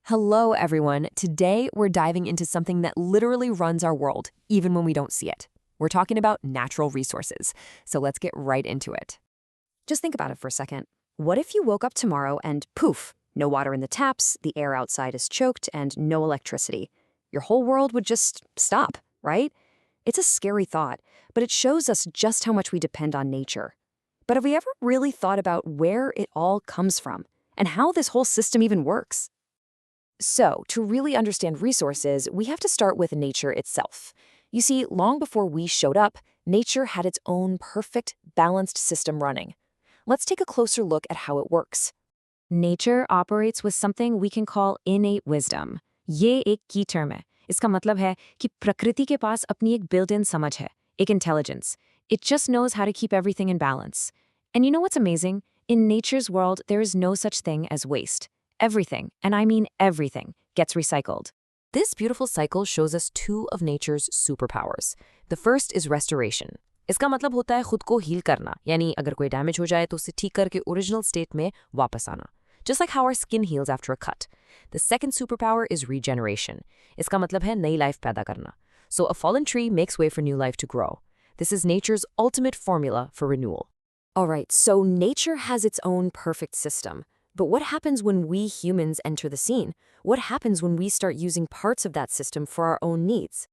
Hello, everyone. Today, we're diving into something that literally runs our world, even when we don't see it. We're talking about natural resources. So let's get right into it. Just think about it for a second. What if you woke up tomorrow and poof, no water in the taps, the air outside is choked, and no electricity? Your whole world would just stop, right? It's a scary thought, but it shows us just how much we depend on nature. But have we ever really thought about where it all comes from and how this whole system even works? So, to really understand resources, we have to start with nature itself. You see, long before we showed up, nature had its own perfect, balanced system running. Let's take a closer look at how it works. Nature operates with something we can call innate wisdom. ये एक key term है. इसका मतलब है कि प्रकृति के पास अपनी एक built-in समझ है, एक intelligence. It just knows how to keep everything in balance. And you know what's amazing? In nature's world, there is no such thing as waste. Everything, and I mean everything, gets recycled. This beautiful cycle shows us two of nature's superpowers. The first is restoration. इसका मतलब होता है खुद को heal करना, यानी अगर कोई डैमेज हो जाए तो उसे ठीक करके ओरिजिनल स्टेट में वापस आना. Just like how our skin heals after a cut. The second superpower is regeneration. इसका मतलब है नई लाइफ पैदा करना. So a fallen tree makes way for new life to grow. This is nature's ultimate formula for renewal. Alright, so nature has its own perfect system. But what happens when we humans enter the scene? What happens when we start using parts of that system for our own needs?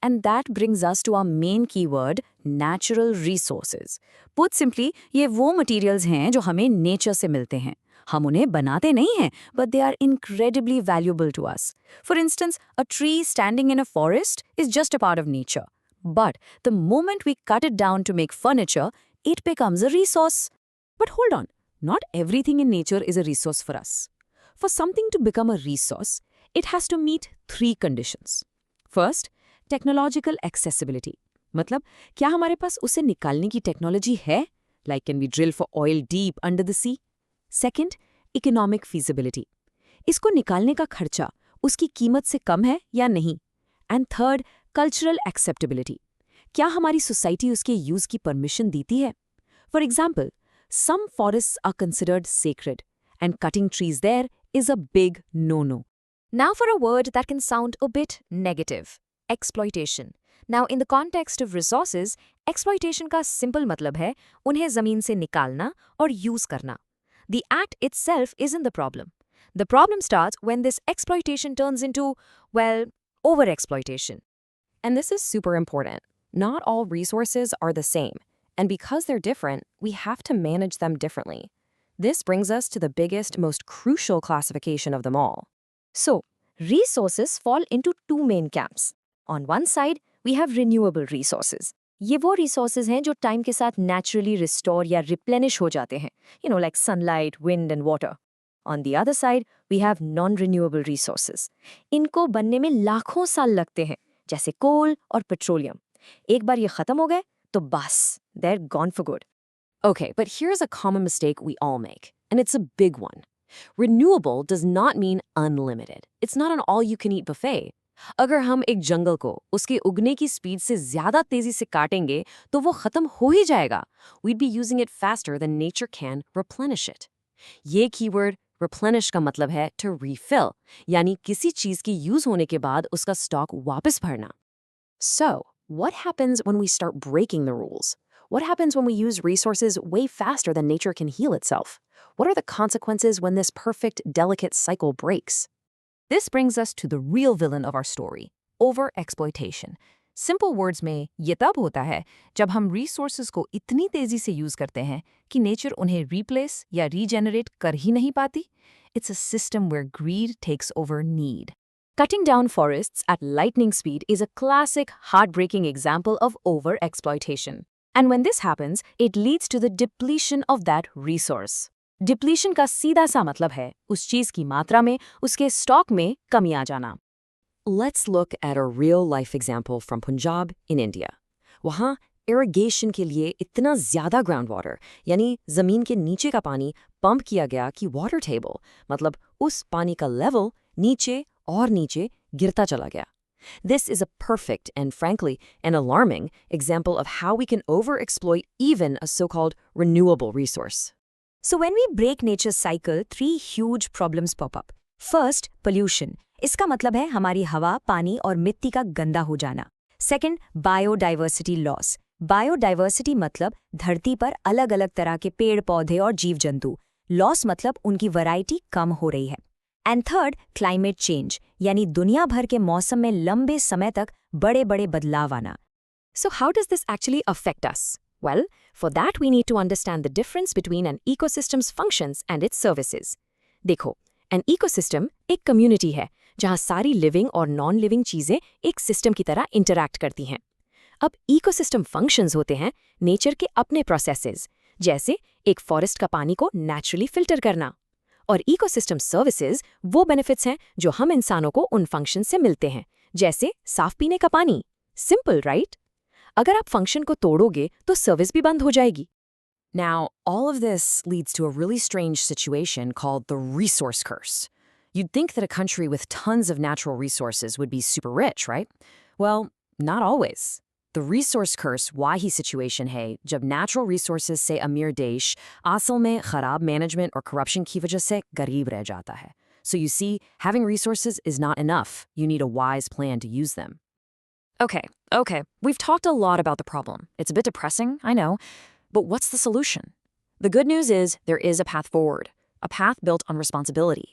And that brings us to our main keyword, natural resources. Put simply, ये वो materials हैं जो हमें nature से मिलते हैं. हम उन्हें बनाते नहीं हैं, but they are incredibly valuable to us. For instance, a tree standing in a forest is just a part of nature. But the moment we cut it down to make furniture, it becomes a resource. But hold on. Not everything in nature is a resource for us. For something to become a resource, it has to meet three conditions. First, technological accessibility. मतलब क्या हमारे पास उसे निकालने की technology है? Like can we drill for oil deep under the sea? Second, economic feasibility. इसको निकालने का खर्चा उसकी कीमत से कम है या नहीं? And third, cultural acceptability. क्या हमारी सोसाइटी उसके यूज की परमिशन देती है? For example, some forests are considered sacred, and cutting trees there is a big no-no. Now for a word that can sound a bit negative, exploitation. Now in the context of resources, exploitation का simple मतलब है उन्हें ज़मीन से निकालना और use करना. The act itself isn't the problem. The problem starts when this exploitation turns into, well, overexploitation. And this is super important. Not all resources are the same. And because they're different, we have to manage them differently. This brings us to the biggest, most crucial classification of them all. So, resources fall into two main camps. On one side, we have renewable resources. ये वो resources हैं जो time के साथ naturally restore या replenish हो जाते हैं. You know, like sunlight, wind and water. On the other side, we have non-renewable resources. इनको बनने में लाखों साल लगते हैं, जैसे coal और petroleum. एक बार ये खत्म हो गए, तो बस, they're gone for good. Okay, but here's a common mistake we all make, and it's a big one. Renewable does not mean unlimited. It's not an all-you-can-eat buffet. अगर हम एक जंगल को उसके उगने की स्पीड से ज़्यादा तेज़ी से काटेंगे, तो वो ख़त्म हो ही जाएगा. We'd be using it faster than nature can replenish it. ये keyword replenish का मतलब है to refill, यानी किसी चीज़ की यूज़ होने के बाद उसका स्टॉक वापस भरना. So, what happens when we start breaking the rules? What happens when we use resources way faster than nature can heal itself? What are the consequences when this perfect, delicate cycle breaks? This brings us to the real villain of our story, overexploitation. Simple words में ये तब होता है जब हम resources को इतनी तेजी से use करते हैं कि nature उन्हें replace या regenerate कर ही नहीं पाती. It's a system where greed takes over need. Cutting down forests at lightning speed is a classic, heartbreaking example of overexploitation. And when this happens, it leads to the depletion of that resource. Depletion का सीधा सा मतलब है उस चीज़ की मात्रा में, उसके स्टॉक में कमी आ जाना. Let's look at a real-life example from Punjab in India. वहाँ irrigation के लिए इतना ज़्यादा ground water, यानी ज़मीन के नीचे का पानी पंप किया गया कि water table, मतलब उस पानी का level नीचे और नीचे गिरता चला गया. This is a perfect and, frankly, an alarming example of how we can overexploit even a so-called renewable resource. So when we break nature's cycle, three huge problems pop up. First, pollution. इसका मतलब है हमारी हवा, पानी और मिट्टी का गंदा हो जाना। Second, biodiversity loss. बायोडाइवर्सिटी मतलब धरती पर अलग अलग तरह के पेड़ पौधे और जीव जंतु। लॉस मतलब उनकी वैरायटी कम हो रही है। एंड थर्ड, क्लाइमेट चेंज, यानी दुनिया भर के मौसम में लंबे समय तक बड़े बड़े बदलाव आना। So how does this actually affect us? Well, for that we need to understand the difference between an ecosystem's functions and its services. देखो, an ecosystem एक community है जहाँ सारी living और non-living चीजें एक system की तरह interact करती हैं। अब ecosystem functions होते हैं nature के अपने processes, जैसे एक forest का पानी को naturally filter करना। और ecosystem services वो benefits हैं जो हम इंसानों को उन functions से मिलते हैं, जैसे साफ पीने का पानी। Simple, right? अगर आप फंक्शन को तोड़ोगे तो सर्विस भी बंद हो जाएगी। Now, all of this leads to a really strange situation called the resource curse. You'd think that a country with tons of natural resources would be super rich, right? Well, not always. The resource curse wahi situation है जब natural resources से अमीर देश असल में खराब management और corruption की वजह से गरीब रह जाता है. So you see, having resources is not enough. You need a wise plan to use them. Okay. We've talked a lot about the problem. It's a bit depressing, I know. But what's the solution? The good news is there is a path forward, a path built on responsibility.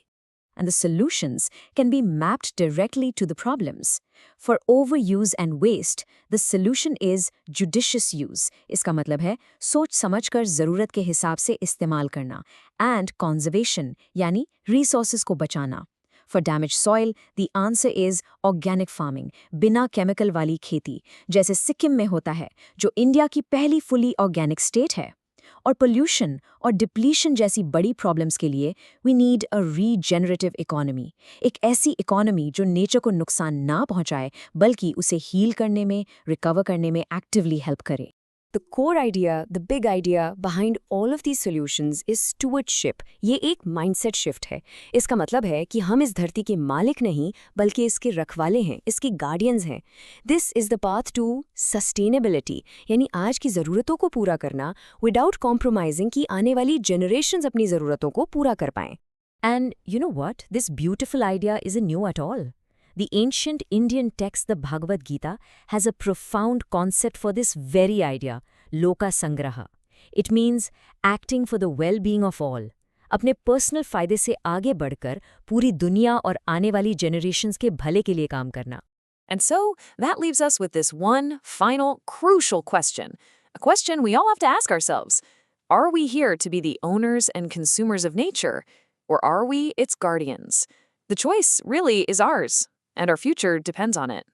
And the solutions can be mapped directly to the problems. For overuse and waste, the solution is judicious use. इसका मतलब है सोच समझकर ज़रूरत के हिसाब से इस्तेमाल करना. And conservation, यानी resources को बचाना. For damaged soil, the answer is organic farming, बिना केमिकल वाली खेती, जैसे सिक्किम में होता है, जो इंडिया की पहली fully organic state है। और pollution और depletion जैसी बड़ी problems के लिए we need a regenerative economy, एक ऐसी economy जो nature को नुकसान ना पहुंचाए, बल्कि उसे heal करने में, recover करने में actively help करे। The core idea, the big idea behind all of these solutions is stewardship. ये एक mindset shift है। इसका मतलब है कि हम इस धरती के मालिक नहीं, बल्कि इसके रखवाले हैं, इसके guardians हैं। This is the path to sustainability, यानी आज की ज़रूरतों को पूरा करना without compromising कि आने वाली generations अपनी ज़रूरतों को पूरा कर पाएं। And you know what? This beautiful idea isn't new at all. The ancient Indian text, the Bhagavad Gita, has a profound concept for this very idea, Loka Sangraha. It means acting for the well-being of all. अपने personal फायदे से आगे बढ़कर पूरी दुनिया और आने वाली generations के भले के लिए काम करना. And so, that leaves us with this one final crucial question. A question we all have to ask ourselves. Are we here to be the owners and consumers of nature? Or are we its guardians? The choice really is ours. And our future depends on it.